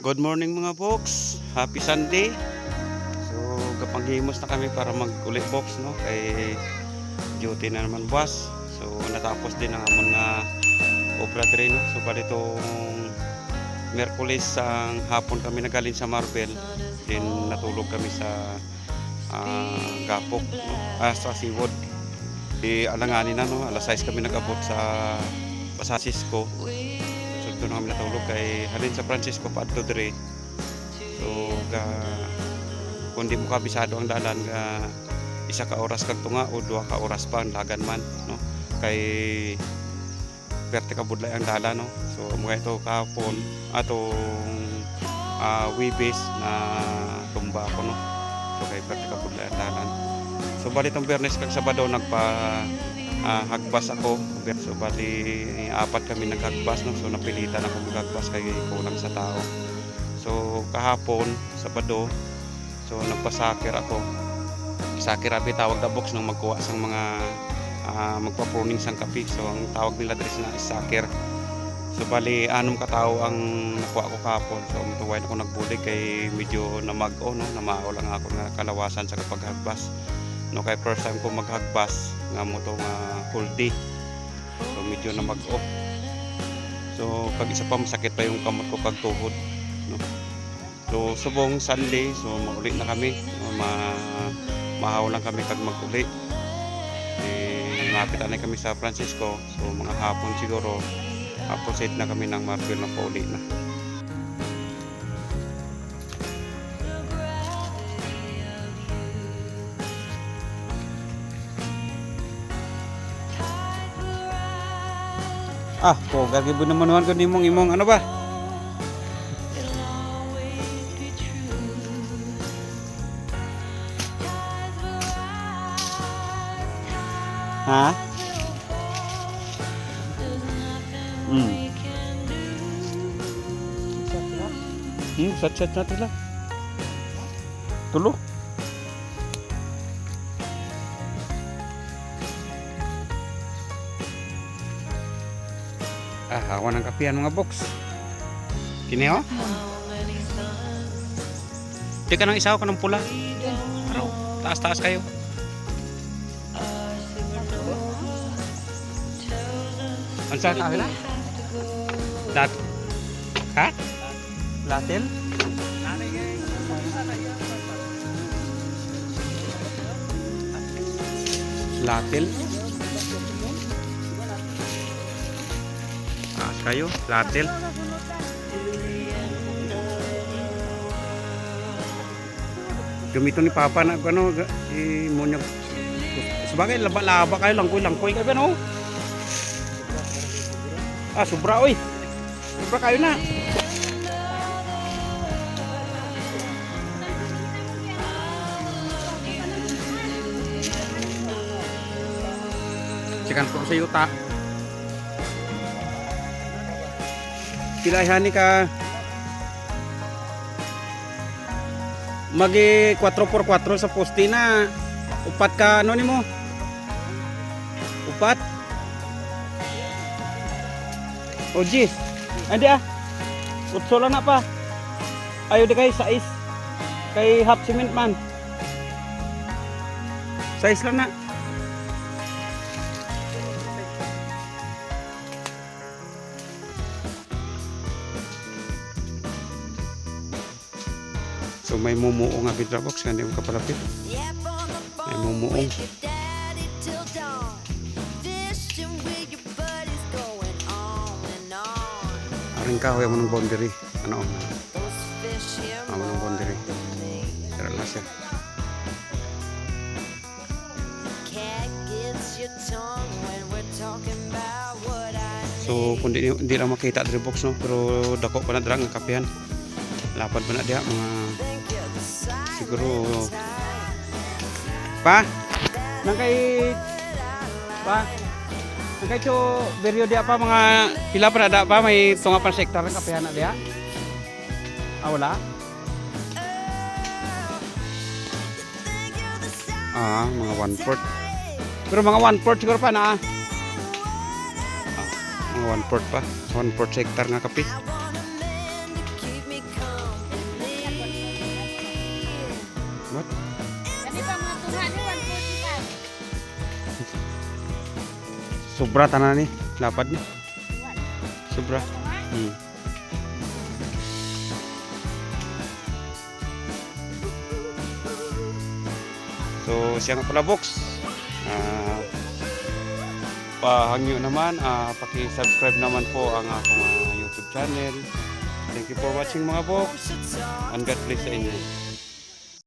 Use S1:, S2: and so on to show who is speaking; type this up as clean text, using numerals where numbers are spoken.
S1: Good morning mga folks. Happy Sunday. So gapanghimos na kami para mag-uli box no kay duty na naman buwas. So natapos din ang amon nga obra dre no. So bali tong Miyerkules sang hapon kami nagaling sa Marbel. Then natulog kami sa Gapok no? Sa Seawood. Di alanganin na no. Alas 6 kami nag-abot sa Pasasisco. So doon kami natulog kay halin sa Francisco paadto dire. So kung di mo kabisado ang dalan ga isa ka oras kag tunga o duha ka oras pa ang dagan man no kay perte ka budlay ang dalan no. So mga ito kahapon atong Wibis na tumba ako no. So kay perte ka budlay ang dalan. So bali tong Biyernes kag Sabado hagbas ako. So bali apat kami naghagbas no. So napilitan ako maghagbas kay kulang sa tao. So kahapon Sabado so nagpasakir ako. Sakir abi tawag na box nang magkuha sang mga magpa-pruning sang kapi. So ang tawag nila diri na sakir. So bali anom ka tawo ang nakuha ko kahapon. So mutuwain ako nagbulig kay medyo namag-o no, namao lang ako nga kalawasan sa paghagbas. No kay first time ko maghagbas nga mo to nga full day. So medyo namag-o. So kag isa pa masakit pa yung kamot ko kag tuhod no. So subong Sunday so mauli na kami. Mahaw lang kami kag mag-uli. Malapit na kami sa Francisco. So mga hapon siguro hapon set na kami ng Marbel na pauli na. Gagi naman ko imong ano ba? Ha? Sat na tila. Tulo. Hawan ng kapian mga box. Kini oh. Di ka nang isaw ka ng pula. Araw, taas-taas kayo. Ansa ka na? Dat. Ha? Latil? Latil? Kayo, latil. Gamito ni Papa na ano, imunyag. Sabagay laba-laba kayo, langkoy kayo no. Sobra oy. Sobra kayo na. Sikan ko sa yuta. Pilahani ka magi 4x4 sa poste na upat ka ano nimo upat o jis andi utso lang na pa ayo di kay sais kay half cement man sais lang na. So may mumuong nga bidra box kandi mo kapalapit. May mumuong. Aring kahoy mo ng boundary. Ano? Mo ng boundary. Tara na siya. So kung di lang makita diri box no, pero dako pa na dra nga kapihan. Lapad pa na diha mga siguro pa nang kay cho beryo dia pa mga pila pa na da pa may tunga pa sektor ng kapihan na diha. Wala. Mga 1/4. Pero mga 1/4 siguro pa na. Mga 1/4 pa. 1/4 hektar nga kapi. sobra tanan ni lapad ni. Sobra. Hmm. So siya nga pala Box. Pahangyo naman, paki-subscribe naman po ang akong YouTube channel. Thank you for watching mga Box. And God bless sa inyo.